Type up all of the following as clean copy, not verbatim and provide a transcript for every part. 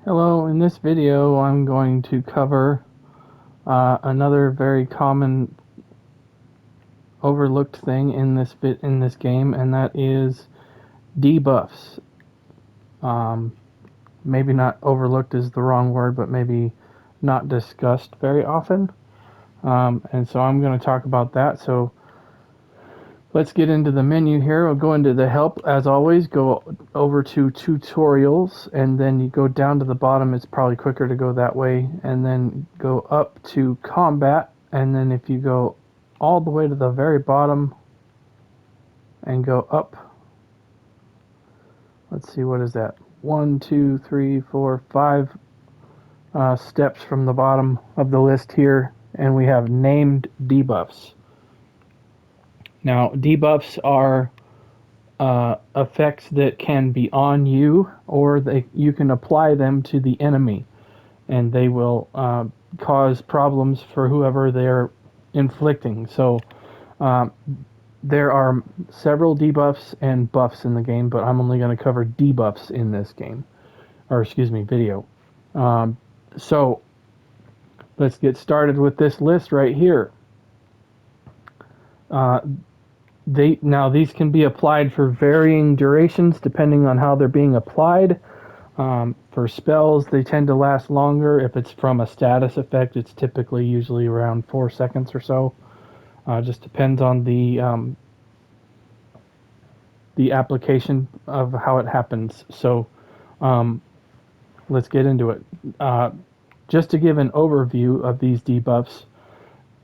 Hello, in this video I'm going to cover another very common overlooked thing in this game, and that is debuffs. Um, Maybe not overlooked is the wrong word, but maybe not discussed very often. And so I'm going to talk about that. So let's get into the menu here. We'll go into the help as always, go over to tutorials, and then you go down to the bottom. It's probably quicker to go that way, and then go up to combat, and then if you go all the way to the very bottom and go up, let's see, what is that? 1, 2, 3, 4, 5 steps from the bottom of the list here, and we have named debuffs. Now, debuffs are effects that can be on you, or you can apply them to the enemy, and they will cause problems for whoever they're inflicting. So there are several debuffs and buffs in the game, but I'm only going to cover debuffs in this game, or excuse me, video. So let's get started with this list right here. These can be applied for varying durations depending on how they're being applied. For spells, they tend to last longer. If it's from a status effect, it's typically usually around 4 seconds or so. Just depends on the application of how it happens. So let's get into it. Just to give an overview of these debuffs,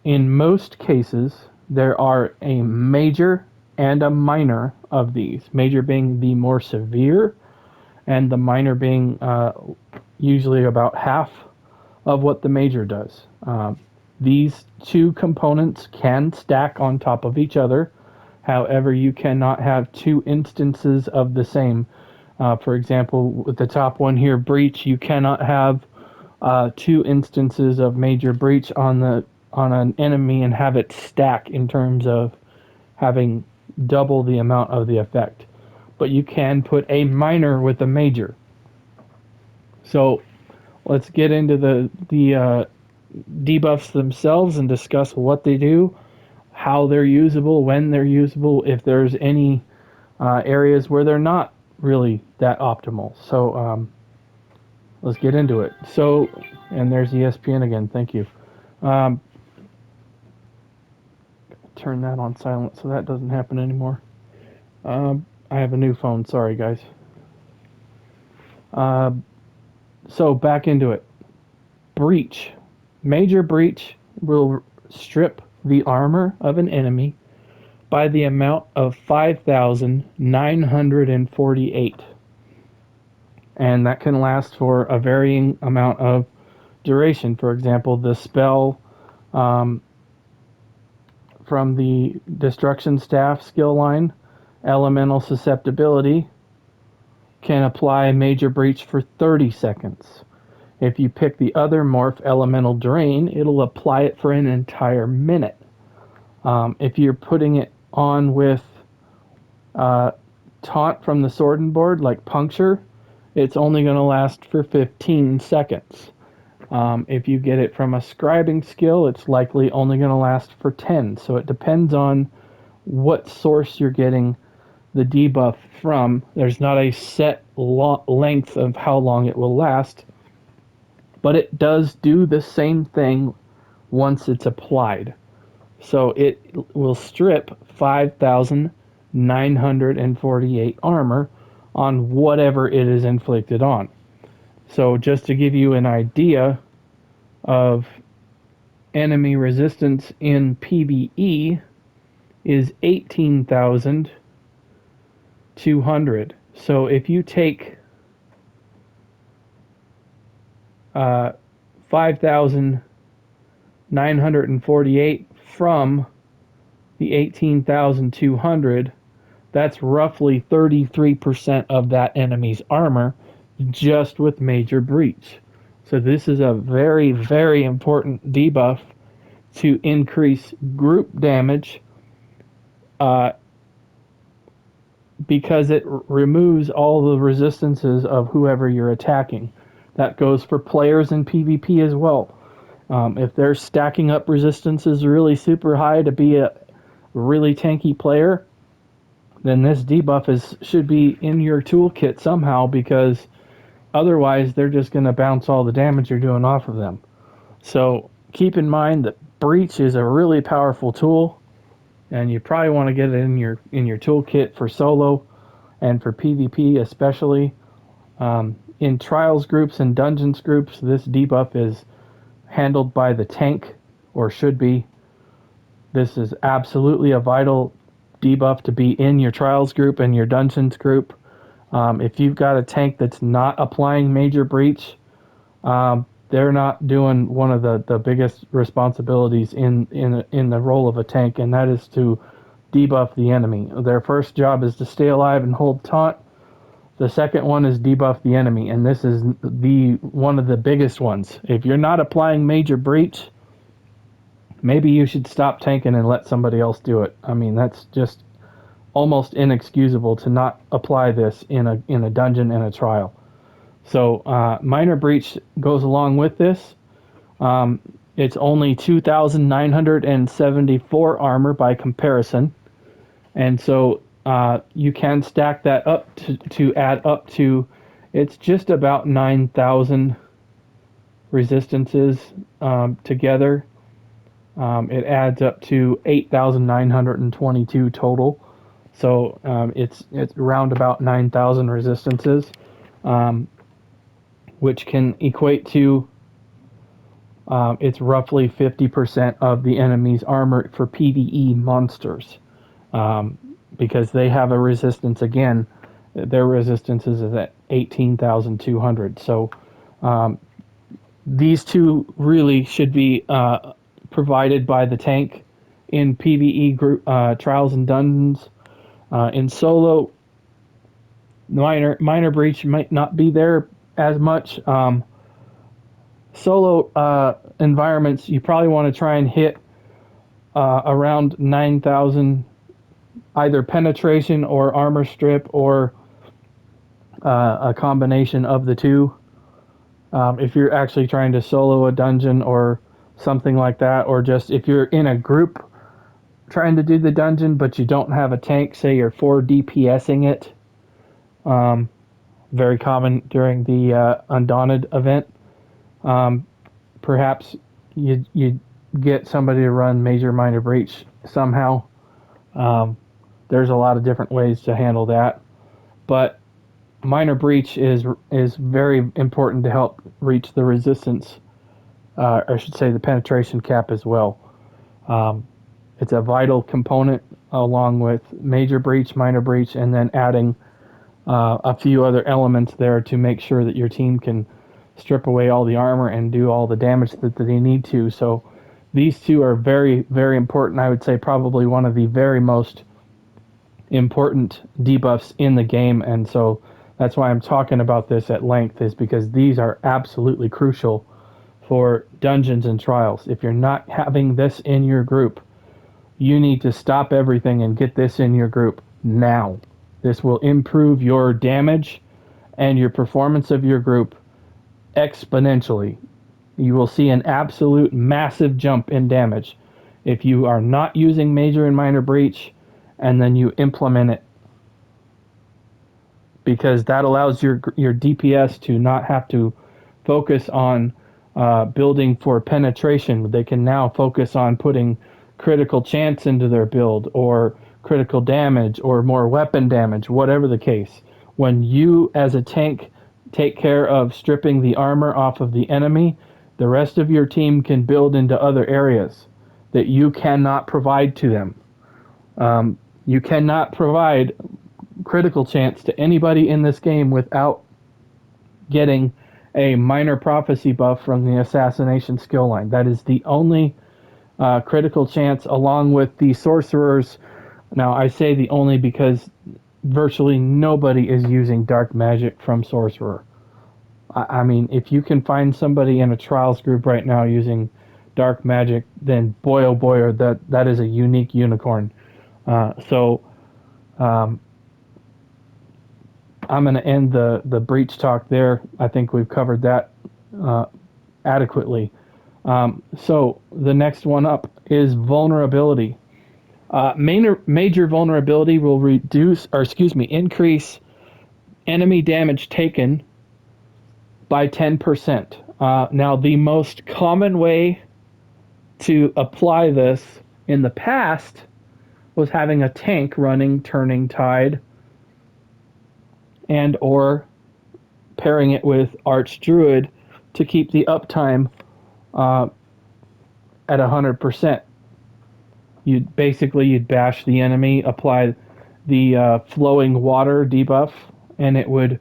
in most cases, there are a major and a minor of these. Major being the more severe, and the minor being usually about half of what the major does. These two components can stack on top of each other. However, you cannot have two instances of the same. For example, with the top one here, breach, you cannot have two instances of major breach on an enemy and have it stack in terms of having double the amount of the effect. But you can put a minor with a major. So let's get into the debuffs themselves and discuss what they do, how they're usable, when they're usable, if there's any areas where they're not really that optimal. So let's get into it. So, and there's ESPN again. Thank you. Um, Turn that on silent so that doesn't happen anymore. I have a new phone. Sorry, guys. Uh, so back into it. Breach. Major breach will strip the armor of an enemy by the amount of 5,948. And that can last for a varying amount of duration. For example, the spell from the Destruction Staff skill line, Elemental Susceptibility, can apply Major Breach for 30 seconds. If you pick the other morph, Elemental Drain, it'll apply it for an entire minute. If you're putting it on with Taunt from the Sword board, like Puncture, it's only going to last for 15 seconds. If you get it from a Scribing skill, it's likely only going to last for 10. So it depends on what source you're getting the debuff from. There's not a set length of how long it will last, but it does do the same thing once it's applied. So it will strip 5,948 armor on whatever it is inflicted on. So just to give you an idea of enemy resistance in PVE is 18,200. So if you take 5,948 from the 18,200, that's roughly 33% of that enemy's armor just with Major Breach. So this is a very, very important debuff to increase group damage because it removes all the resistances of whoever you're attacking. That goes for players in PvP as well. If they're stacking up resistances really super high to be a really tanky player, then this debuff should be in your toolkit somehow, because otherwise they're just going to bounce all the damage you're doing off of them. So keep in mind that Breach is a really powerful tool, and you probably want to get it in your toolkit for solo and for PvP especially. In trials groups and dungeons groups, this debuff is handled by the tank, or should be. This is absolutely a vital debuff to be in your trials group and your dungeons group. If you've got a tank that's not applying major breach, they're not doing one of the biggest responsibilities in the role of a tank, and that is to debuff the enemy. Their first job is to stay alive and hold taunt. The second one is debuff the enemy, and this is the one of the biggest ones. If you're not applying major breach, maybe you should stop tanking and let somebody else do it. I mean, that's just almost inexcusable to not apply this in a dungeon and a trial. So minor breach goes along with this. It's only 2,974 armor by comparison, and so you can stack that up to add up to, it's just about 9,000 resistances together. It adds up to 8,922 total. So it's around about 9,000 resistances, which can equate to it's roughly 50% of the enemy's armor for PVE monsters, because they have a resistance again. Their resistance is at 18,200. So these two really should be provided by the tank in PVE group trials and dungeons. In solo, minor breach might not be there as much. Solo environments, you probably want to try and hit around 9,000, either penetration or armor strip, or a combination of the two. If you're actually trying to solo a dungeon or something like that, or just if you're in a group trying to do the dungeon but you don't have a tank, say you're 4 DPSing it, very common during the Undaunted event, perhaps you get somebody to run major minor breach somehow. There's a lot of different ways to handle that, but minor breach is very important to help reach the resistance, or I should say the penetration cap as well. It's a vital component along with major breach, minor breach, and then adding a few other elements there to make sure that your team can strip away all the armor and do all the damage that they need to. So these two are very, very important. I would say probably one of the very most important debuffs in the game, and so that's why I'm talking about this at length, is because these are absolutely crucial for dungeons and trials. If you're not having this in your group, you need to stop everything and get this in your group now. This will improve your damage and your performance of your group exponentially. You will see an absolute massive jump in damage if you are not using major and minor breach and then you implement it, because that allows your DPS to not have to focus on building for penetration. They can now focus on putting critical chance into their build, or critical damage, or more weapon damage, whatever the case. When you as a tank take care of stripping the armor off of the enemy, the rest of your team can build into other areas that you cannot provide to them. You cannot provide critical chance to anybody in this game without getting a minor prophecy buff from the assassination skill line. That is the only critical chance, along with the sorcerers. Now, I say the only because virtually nobody is using dark magic from sorcerer. I mean, if you can find somebody in a trials group right now using dark magic, then boy oh boy, or that is a unique unicorn. So I'm going to end the breach talk there. I think we've covered that adequately. So the next one up is vulnerability. Major vulnerability will increase enemy damage taken by 10%. Now, the most common way to apply this in the past was having a tank running Turning Tide and or pairing it with Archdruid to keep the uptime at 100%. You'd bash the enemy, apply the flowing water debuff, and it would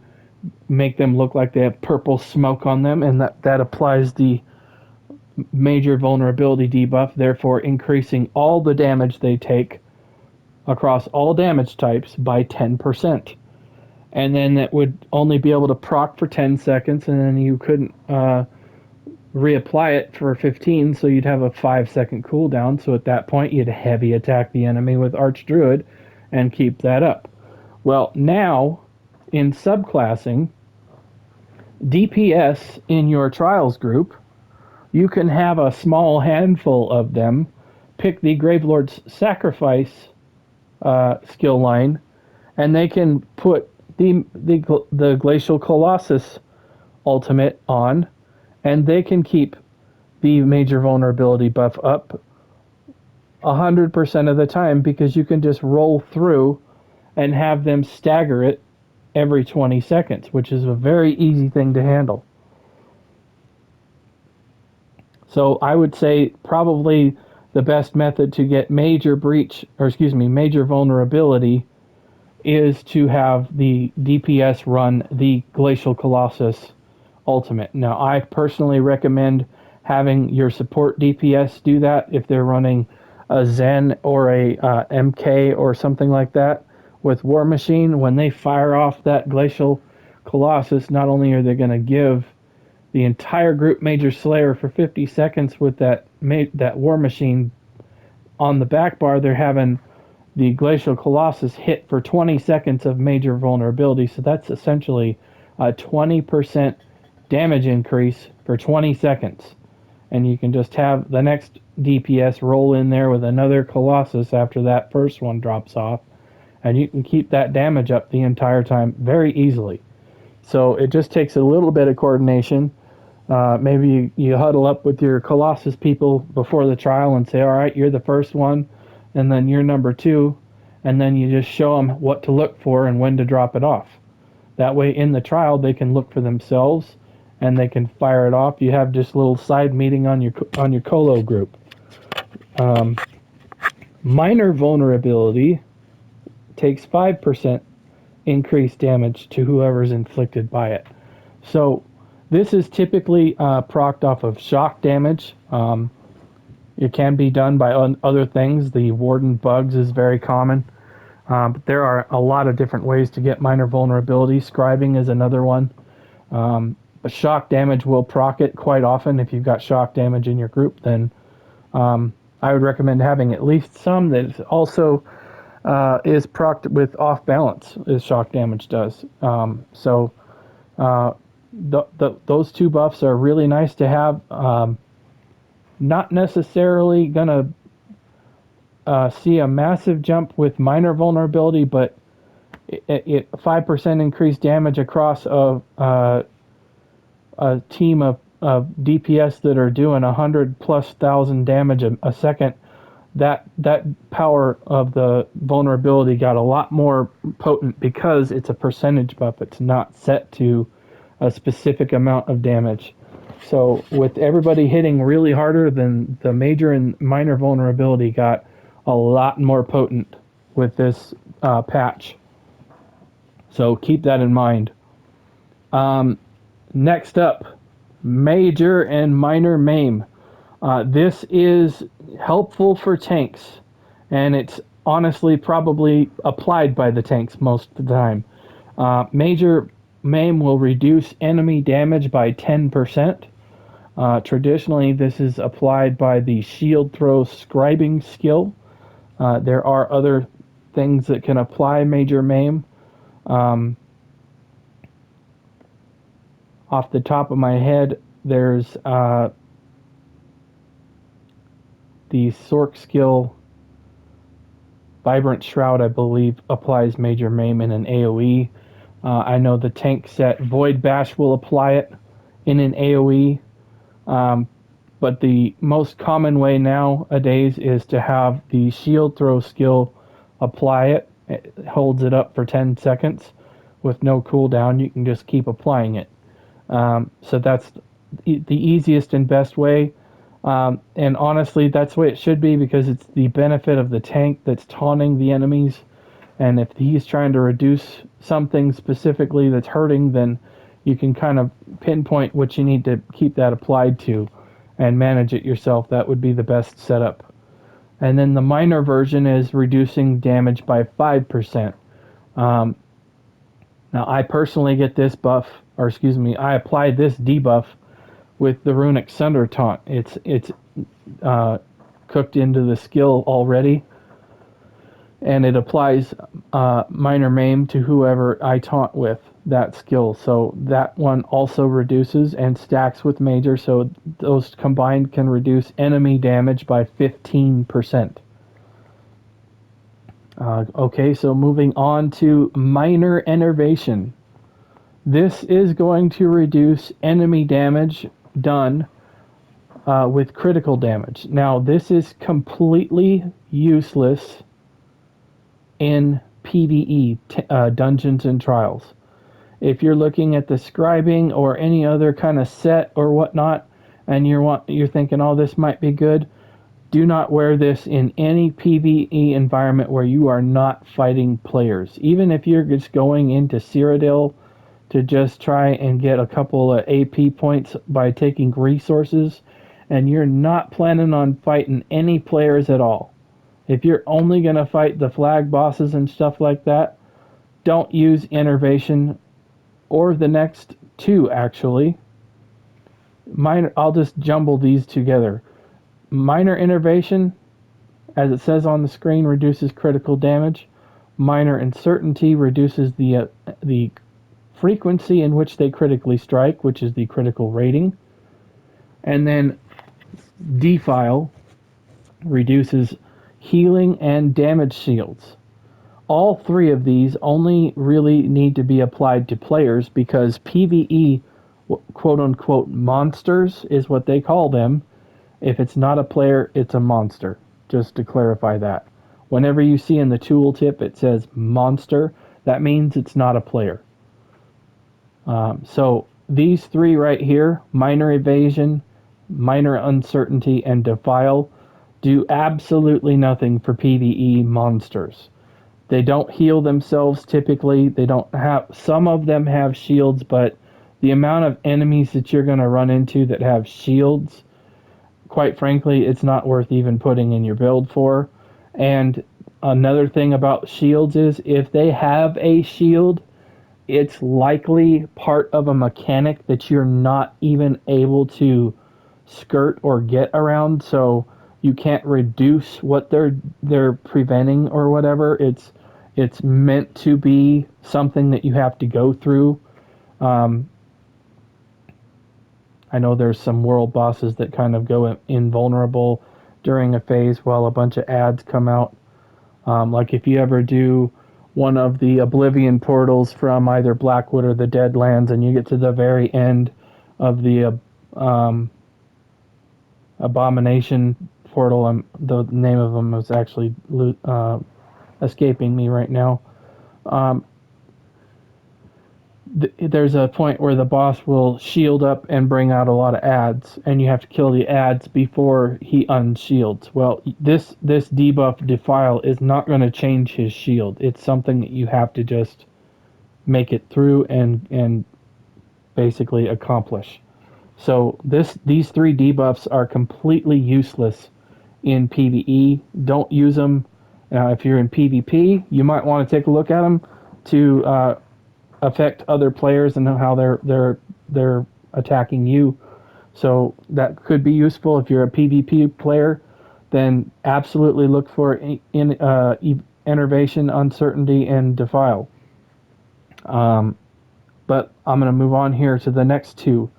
make them look like they have purple smoke on them, and that applies the major vulnerability debuff, therefore increasing all the damage they take across all damage types by 10%. And then it would only be able to proc for 10 seconds, and then you couldn't reapply it for 15, so you'd have a 5-second cooldown. So at that point, you'd heavy attack the enemy with Archdruid and keep that up. Well, now in subclassing, DPS in your trials group, you can have a small handful of them pick the Gravelord's Sacrifice skill line, and they can put the Glacial Colossus ultimate on, and they can keep the major vulnerability buff up 100% of the time, because you can just roll through and have them stagger it every 20 seconds, which is a very easy thing to handle. So I would say probably the best method to get major vulnerability is to have the DPS run the Glacial Colossus ultimate. Now, I personally recommend having your support DPS do that if they're running a Zen or a MK or something like that. With War Machine, when they fire off that Glacial Colossus, not only are they going to give the entire group Major Slayer for 50 seconds with that War Machine on the back bar, they're having the Glacial Colossus hit for 20 seconds of major vulnerability. So that's essentially a 20% damage increase for 20 seconds. And you can just have the next DPS roll in there with another Colossus after that first one drops off. And you can keep that damage up the entire time very easily. So it just takes a little bit of coordination. Maybe you huddle up with your Colossus people before the trial and say, all right, you're the first one, and then you're number 2, and then you just show them what to look for and when to drop it off. That way in the trial they can look for themselves and they can fire it off. You have just a little side meeting on your colo group. Minor vulnerability takes 5% increased damage to whoever's inflicted by it. So this is typically procced off of shock damage. It can be done by other things. The Warden bugs is very common. But there are a lot of different ways to get minor vulnerability. Scribing is another one. But shock damage will proc it quite often. If you've got shock damage in your group, then I would recommend having at least some that also is procced with off balance, as shock damage does. Those two buffs are really nice to have. Not necessarily gonna see a massive jump with minor vulnerability, but it 5% increased damage across a team of DPS that are doing 100,000+ damage a second. That power of the vulnerability got a lot more potent because it's a percentage buff. It's not set to a specific amount of damage. So with everybody hitting really harder, then the major and minor vulnerability got a lot more potent with this patch. So keep that in mind. Next up, major and minor Maim. This is helpful for tanks, and it's honestly probably applied by the tanks most of the time. Major Maim will reduce enemy damage by 10%. Traditionally, this is applied by the Shield Throw Scribing skill. There are other things that can apply Major Maim. Off the top of my head, there's the Sork skill Vibrant Shroud, I believe, applies Major Maim in an AoE. I know the tank set Void Bash will apply it in an AoE. But the most common way nowadays is to have the Shield Throw skill apply it. It holds it up for 10 seconds with no cooldown. You can just keep applying it. So that's the easiest and best way. And honestly, that's the way it should be, because it's the benefit of the tank that's taunting the enemies. And if he's trying to reduce something specifically that's hurting, then you can kind of pinpoint what you need to keep that applied to and manage it yourself. That would be the best setup. And then the minor version is reducing damage by 5%. Now, I personally get this buff, or excuse me, I apply this debuff with the Runic Sunder taunt. It's cooked into the skill already, and it applies minor maim to whoever I taunt with that skill. So that one also reduces and stacks with major, so those combined can reduce enemy damage by 15%. Okay, so moving on to minor enervation. This is going to reduce enemy damage done with critical damage. Now, this is completely useless in PVE, Dungeons and Trials. If you're looking at the scribing or any other kind of set or whatnot, and you're thinking, oh, this might be good, do not wear this in any PVE environment where you are not fighting players. Even if you're just going into Cyrodiil to just try and get a couple of AP points by taking resources, and you're not planning on fighting any players at all. If you're only going to fight the flag bosses and stuff like that, don't use Enervation, or the next two, actually. I'll just jumble these together. Minor Enervation, as it says on the screen, reduces critical damage. Minor Uncertainty reduces the frequency in which they critically strike, which is the critical rating. And then Defile reduces healing and damage shields. All three of these only really need to be applied to players, because PvE, quote-unquote, monsters is what they call them. If it's not a player, it's a monster, just to clarify that. Whenever you see in the tooltip it says monster, that means it's not a player. So these three right here, minor evasion, minor uncertainty, and defile, do absolutely nothing for PvE monsters. They don't heal themselves typically. They don't have, some of them have shields, but the amount of enemies that you're going to run into that have shields, quite frankly, it's not worth even putting in your build for. And another thing about shields is, if they have a shield, it's likely part of a mechanic that you're not even able to skirt or get around, so you can't reduce what they're preventing or whatever. It's meant to be something that you have to go through. I know there's some world bosses that kind of go invulnerable during a phase while a bunch of ads come out. Like if you ever do one of the Oblivion portals from either Blackwood or the Deadlands, and you get to the very end of the Abomination portal, the name of them is actually escaping me right now. There's a point where the boss will shield up and bring out a lot of ads, and you have to kill the ads before he unshields. Well, this debuff Defile is not going to change his shield. It's something that you have to just make it through and basically accomplish. So these three debuffs are completely useless in PvE. Don't use them. If you're in PvP, you might want to take a look at them to affect other players and how they're attacking you. So that could be useful. If you're a PvP player, then absolutely look for Enervation, Uncertainty, and Defile. But but I'm going to move on here to the next two.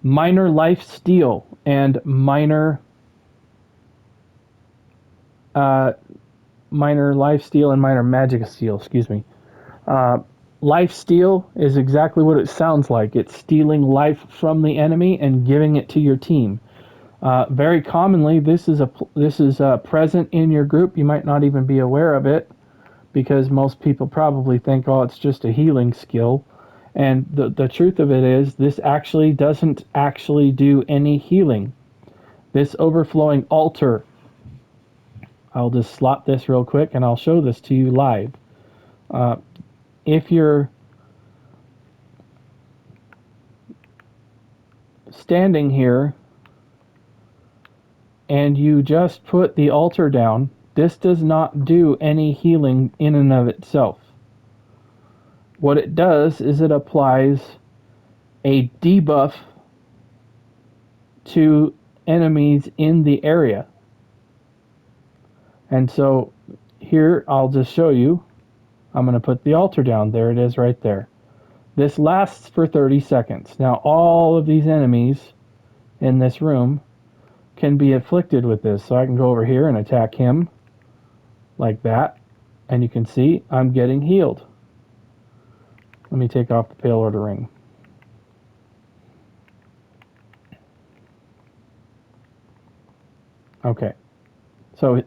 Minor life steal and minor life steal and minor magic steal, excuse me. Life steal is exactly what it sounds like. It's stealing life from the enemy and giving it to your team. Very commonly, this is present in your group. You might not even be aware of it because most people probably think, oh, it's just a healing skill. And the truth of it is, this actually doesn't actually do any healing. This overflowing altar, I'll just slot this real quick and I'll show this to you live. If you're standing here and you just put the altar down, this does not do any healing in and of itself. What it does is it applies a debuff to enemies in the area. And so here I'll just show you. I'm going to put the altar down. There it is right there. This lasts for 30 seconds. Now all of these enemies in this room can be afflicted with this. So I can go over here and attack him like that. And you can see I'm getting healed. Let me take off the Pale Order ring. Okay. So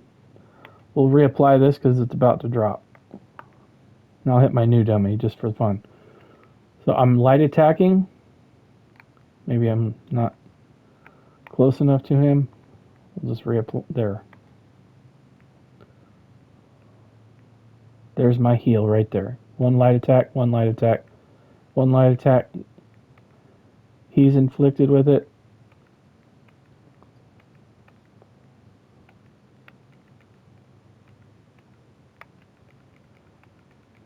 we'll reapply this because it's about to drop. And I'll hit my new dummy just for fun. So I'm light attacking. Maybe I'm not close enough to him. We'll just reapply there. There's my heal right there. One light attack, one light attack, one light attack. He's inflicted with it.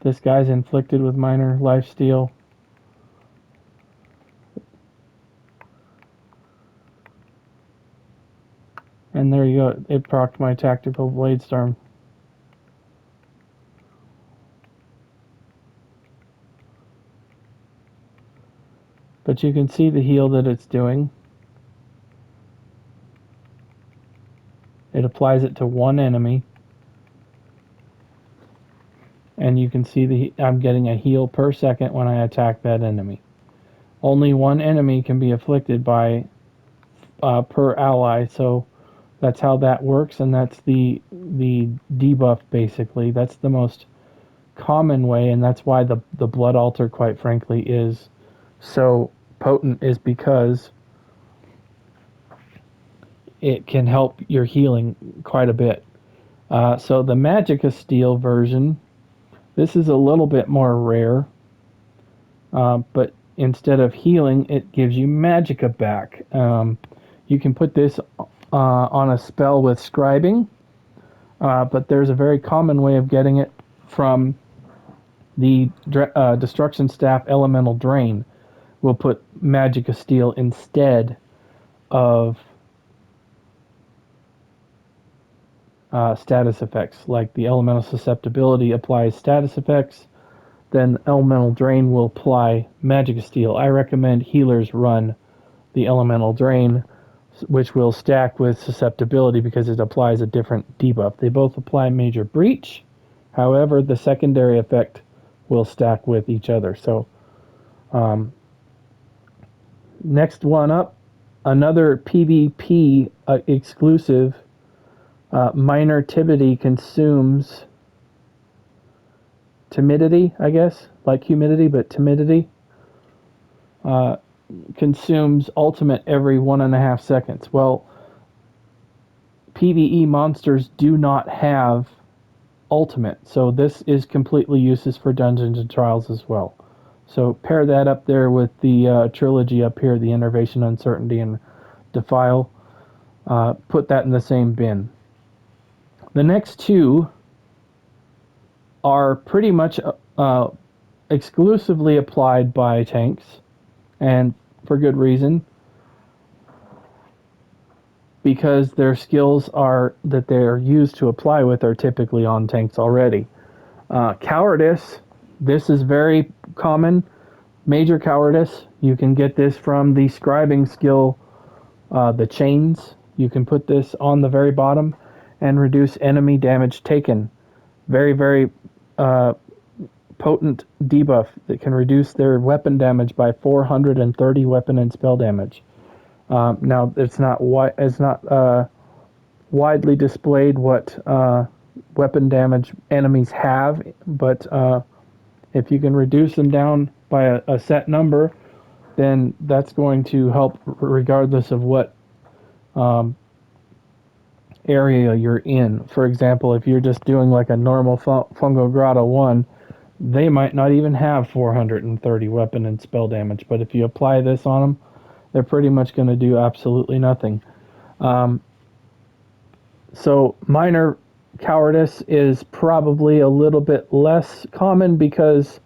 This guy's inflicted with minor life steal. And there you go. It procced my tactical blade storm. But you can see the heal that it's doing. It applies it to one enemy. And you can see I'm getting a heal per second when I attack that enemy. Only one enemy can be afflicted by per ally, so that's how that works, and that's the debuff basically. That's the most common way, and that's why the blood altar, quite frankly, is so potent, is because it can help your healing quite a bit. So the Magicka Steel version, this is a little bit more rare, but instead of healing, it gives you Magicka back. You can put this on a spell with scribing, but there's a very common way of getting it from the Destruction Staff Elemental Drain. We'll put Magicka Steel instead of status effects. Like the Elemental Susceptibility applies status effects, then Elemental Drain will apply Magicka Steel. I recommend healers run the Elemental Drain, which will stack with Susceptibility because it applies a different debuff. They both apply Major Breach, however, the secondary effect will stack with each other. So, next one up, another PvP exclusive. Minor Timidity consumes timidity, I guess, like humidity, but timidity. Consumes ultimate every 1.5 seconds. Well, PvE monsters do not have ultimate, so this is completely useless for Dungeons and Trials as well. So pair that up there with the trilogy up here, the Enervation, Uncertainty, and Defile. Put that in the same bin. The next two are pretty much exclusively applied by tanks, and for good reason, because their skills that they're used to apply with are typically on tanks already. Cowardice, this is very common. Major Cowardice, you can get this from the scribing skill, the chains. You can put this on the very bottom and reduce enemy damage taken. Very, very potent debuff that can reduce their weapon damage by 430 weapon and spell damage. Now, it's not widely displayed what weapon damage enemies have, but if you can reduce them down by a set number, then that's going to help regardless of what area you're in. For example, if you're just doing like a normal Fungo Grotto 1, they might not even have 430 weapon and spell damage, but if you apply this on them, they're pretty much going to do absolutely nothing. So minor cowardice is probably a little bit less common because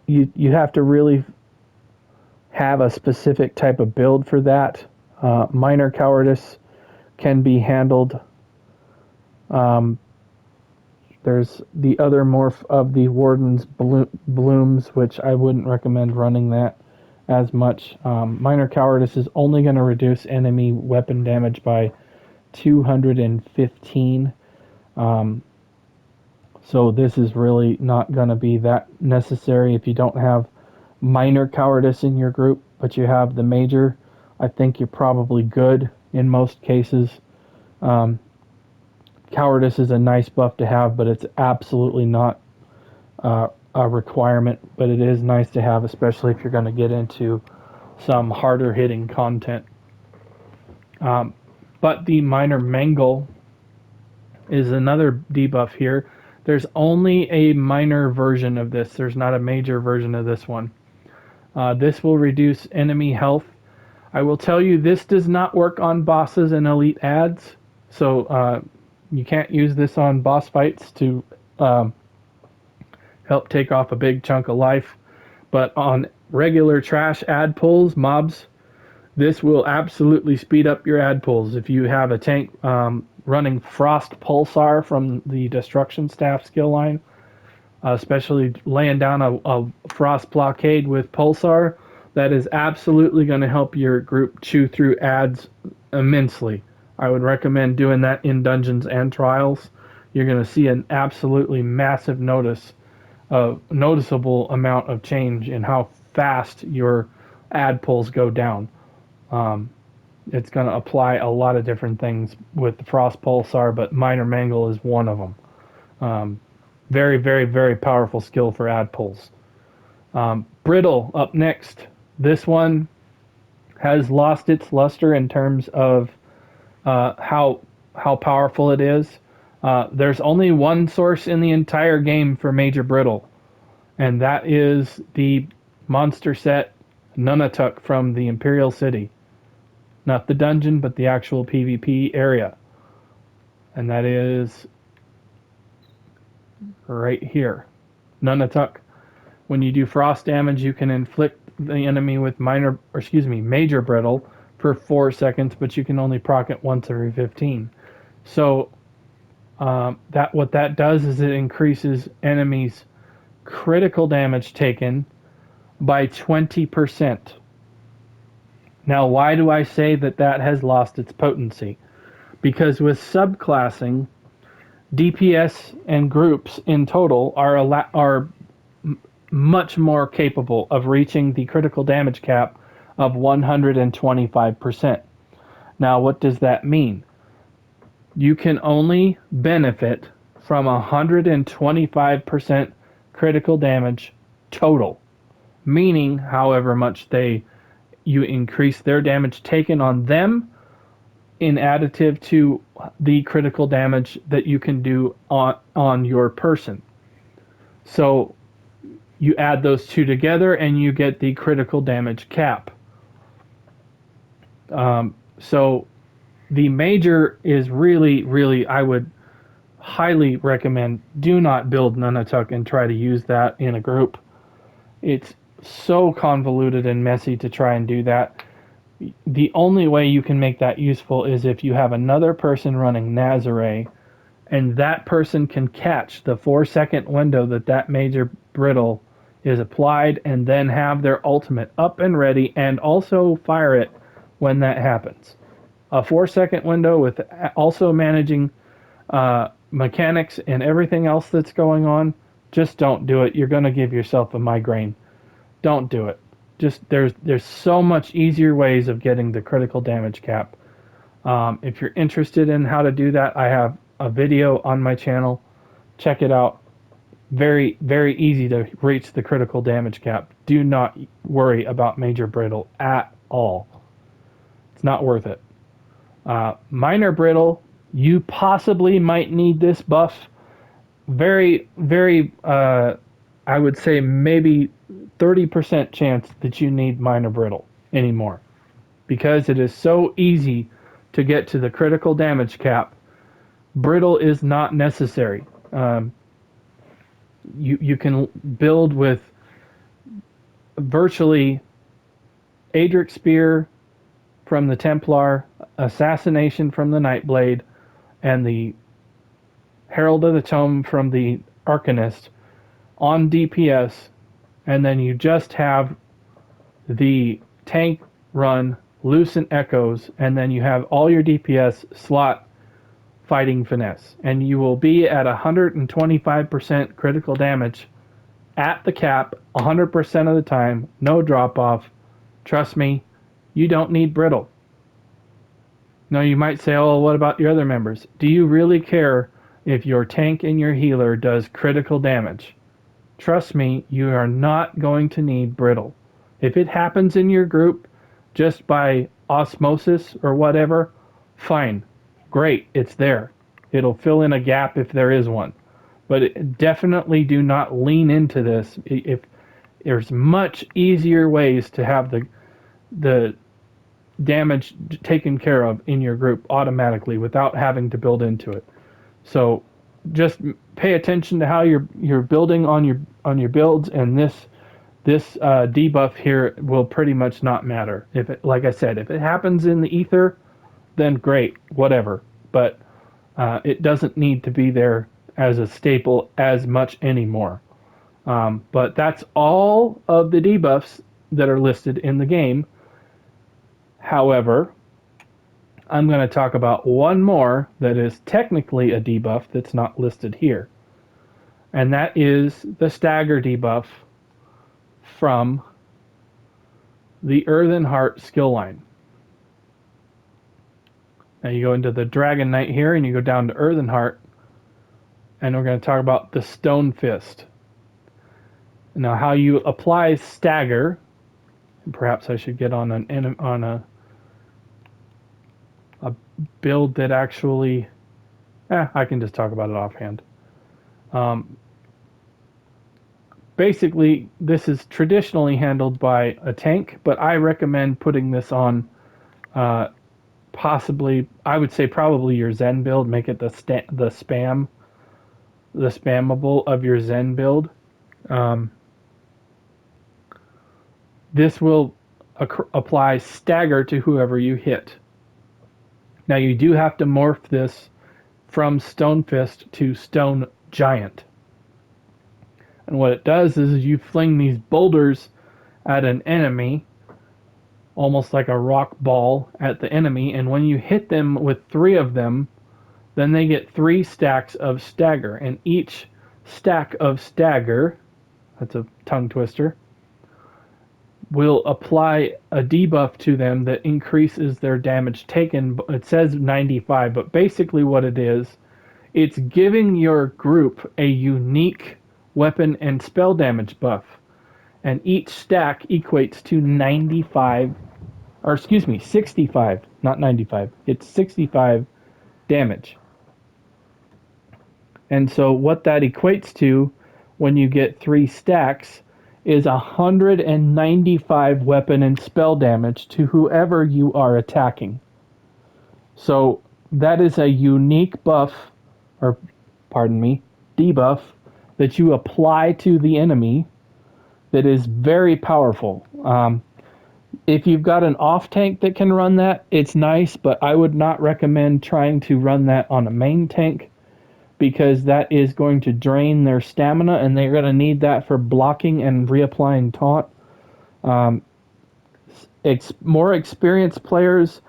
you have to really have a specific type of build for that. Minor cowardice can be handled. There's the other morph of the Warden's blooms, which I wouldn't recommend running that as much. Minor cowardice is only going to reduce enemy weapon damage by 215. So this is really not going to be that necessary if you don't have minor cowardice in your group, but you have the major. I think you're probably good in most cases. Cowardice is a nice buff to have, but it's absolutely not a requirement, but it is nice to have, especially if you're going to get into some harder hitting content. But the minor mangle is another debuff here. There's only a minor version of this. There's not a major version of this one. This will reduce enemy health. I will tell you, this does not work on bosses and elite ads. So you can't use this on boss fights to help take off a big chunk of life. But on regular trash ad pulls, mobs, this will absolutely speed up your ad pulls. If you have a tank running Frost Pulsar from the Destruction Staff skill line, especially laying down a Frost Blockade with Pulsar, that is absolutely going to help your group chew through ads immensely. I would recommend doing that in dungeons and trials. You're going to see an absolutely massive noticeable amount of change in how fast your ad pulls go down. It's going to apply a lot of different things with the Frost Pulsar, but Minor Mangle is one of them. Very, very, very powerful skill for ad pulls. Brittle up next. This one has lost its luster in terms of how powerful it is. There's only one source in the entire game for Major Brittle, and that is the monster set Nunatak from the Imperial City. Not the dungeon, but the actual PvP area. And that is right here. Nunatak. When you do frost damage, you can inflict the enemy with Major Brittle for 4 seconds, but you can only proc it once every 15. So what that does is it increases enemies' critical damage taken by 20%. Now, why do I say that has lost its potency? Because with subclassing, DPS and groups in total are much more capable of reaching the critical damage cap of 125%. Now, what does that mean? You can only benefit from 125% critical damage total, meaning however much you increase their damage taken on them in additive to the critical damage that you can do on your person. So you add those two together and you get the critical damage cap. So the major is really, really, I would highly recommend, do not build Nunatak and try to use that in a group. It's so convoluted and messy to try and do that. The only way you can make that useful is if you have another person running Nazare, and that person can catch the 4-second window that Major Brittle is applied and then have their ultimate up and ready and also fire it when that happens. A 4 second window with also managing mechanics and everything else that's going on, just don't do it. You're going to give yourself a migraine. Don't do it. Just there's so much easier ways of getting the critical damage cap. If you're interested in how to do that, I have a video on my channel. Check it out. Very, very easy to reach the critical damage cap. Do not worry about major brittle at all. It's not worth it. Minor brittle, you possibly might need this buff. Very, very, I would say maybe 30% chance that you need minor brittle anymore. Because it is so easy to get to the critical damage cap. Brittle is not necessary. You can build with virtually Adric Spear from the Templar, Assassination from the Nightblade, and the Herald of the Tome from the Arcanist on DPS, and then you just have the tank run Lucent Echoes, and then you have all your DPS slot fighting finesse, and you will be at 125% critical damage at the cap 100% of the time, no drop off. Trust me, you don't need brittle. Now you might say, oh, what about your other members? Do you really care if your tank and your healer does critical damage? Trust me, you are not going to need brittle. If it happens in your group just by osmosis or whatever, fine. Great, it's there. It'll fill in a gap if there is one. But definitely do not lean into this. If there's much easier ways to have the damage taken care of in your group automatically without having to build into it. So just pay attention to how you're building on your builds, and this debuff here will pretty much not matter. If it, like I said, if it happens in the ether, then great, whatever. But it doesn't need to be there as a staple as much anymore. But that's all of the debuffs that are listed in the game. However, I'm going to talk about one more that is technically a debuff that's not listed here. And that is the stagger debuff from the Earthen Heart skill line. Now you go into the Dragon Knight here and you go down to Earthen Heart, and we're going to talk about the Stone Fist. Now how you apply stagger, and perhaps I should get on a build that actually, I can just talk about it offhand. Basically, this is traditionally handled by a tank, but I recommend putting this on possibly, I would say probably your Zen build. Make it the spammable of your Zen build. This will apply stagger to whoever you hit. Now you do have to morph this from Stone Fist to Stone Giant. And what it does is you fling these boulders at an enemy, almost like a rock ball at the enemy, and when you hit them with 3 of them, then they get 3 stacks of stagger. And each stack of stagger, that's a tongue twister, will apply a debuff to them that increases their damage taken. It says 95, but basically what it is, it's giving your group a unique weapon and spell damage buff. And each stack equates to 65, not 95. It's 65 damage. And so what that equates to when you get 3 stacks is 195 weapon and spell damage to whoever you are attacking. So that is a unique buff, or pardon me, debuff that you apply to the enemy that is very powerful. If you've got an off tank that can run that, it's nice, but I would not recommend trying to run that on a main tank because that is going to drain their stamina, and they're going to need that for blocking and reapplying taunt. More experienced players,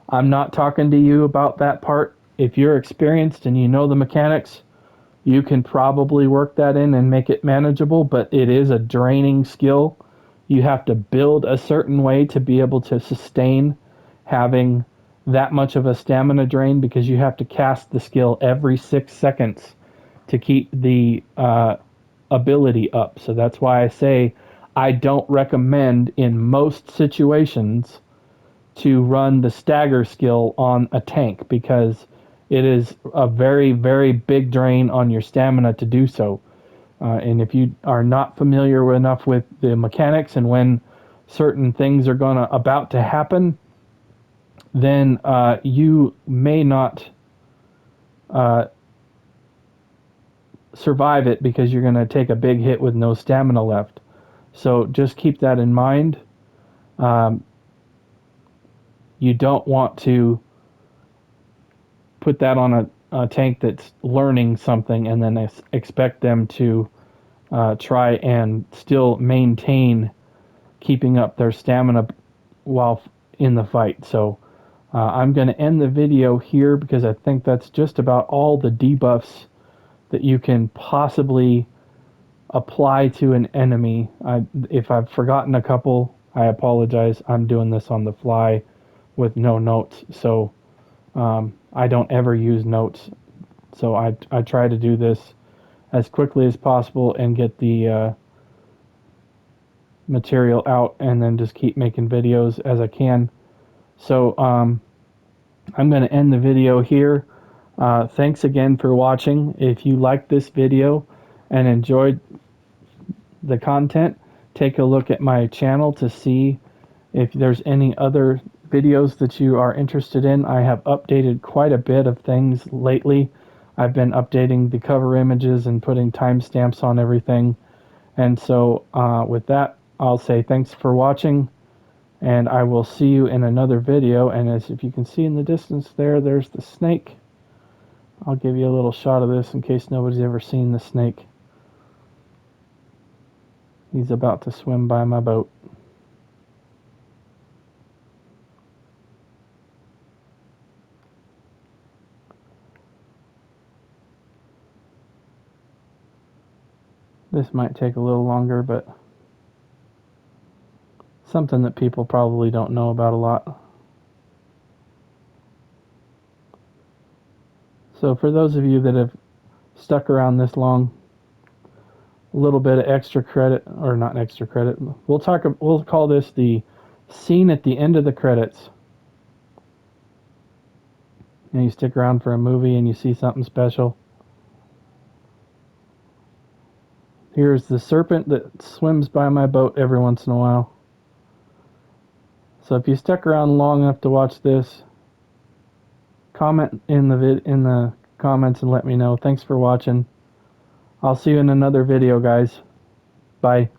I'm not talking to you about that part. If you're experienced and you know the mechanics, you can probably work that in and make it manageable, but it is a draining skill. You have to build a certain way to be able to sustain having that much of a stamina drain, because you have to cast the skill every 6 seconds to keep the ability up. So that's why I say I don't recommend in most situations to run the stagger skill on a tank, because it is a very, very big drain on your stamina to do so. And if you are not familiar enough with the mechanics and when certain things are about to happen, then you may not survive it, because you're going to take a big hit with no stamina left. So just keep that in mind. You don't want to put that on a tank that's learning something and then expect them to try and still maintain keeping up their stamina while in the fight. So I'm going to end the video here, because I think that's just about all the debuffs that you can possibly apply to an enemy. If I've forgotten a couple, I apologize. I'm doing this on the fly with no notes, so I don't ever use notes. So I try to do this as quickly as possible and get the material out, and then just keep making videos as I can. So I'm going to end the video here. Thanks again for watching. If you liked this video and enjoyed the content, take a look at my channel to see if there's any other videos that you are interested in. I have updated quite a bit of things lately. I've been updating the cover images and putting timestamps on everything. And so with that, I'll say thanks for watching, and I will see you in another video. And as if you can see in the distance there, there's the snake. I'll give you a little shot of this in case nobody's ever seen the snake. He's about to swim by my boat. This might take a little longer, but something that people probably don't know about a lot. So for those of you that have stuck around this long, a little bit of extra credit, or not extra credit. We'll call this the scene at the end of the credits. And you stick around for a movie and you see something special. Here's the serpent that swims by my boat every once in a while. So if you stuck around long enough to watch this, comment in the comments and let me know. Thanks for watching. I'll see you in another video, guys. Bye.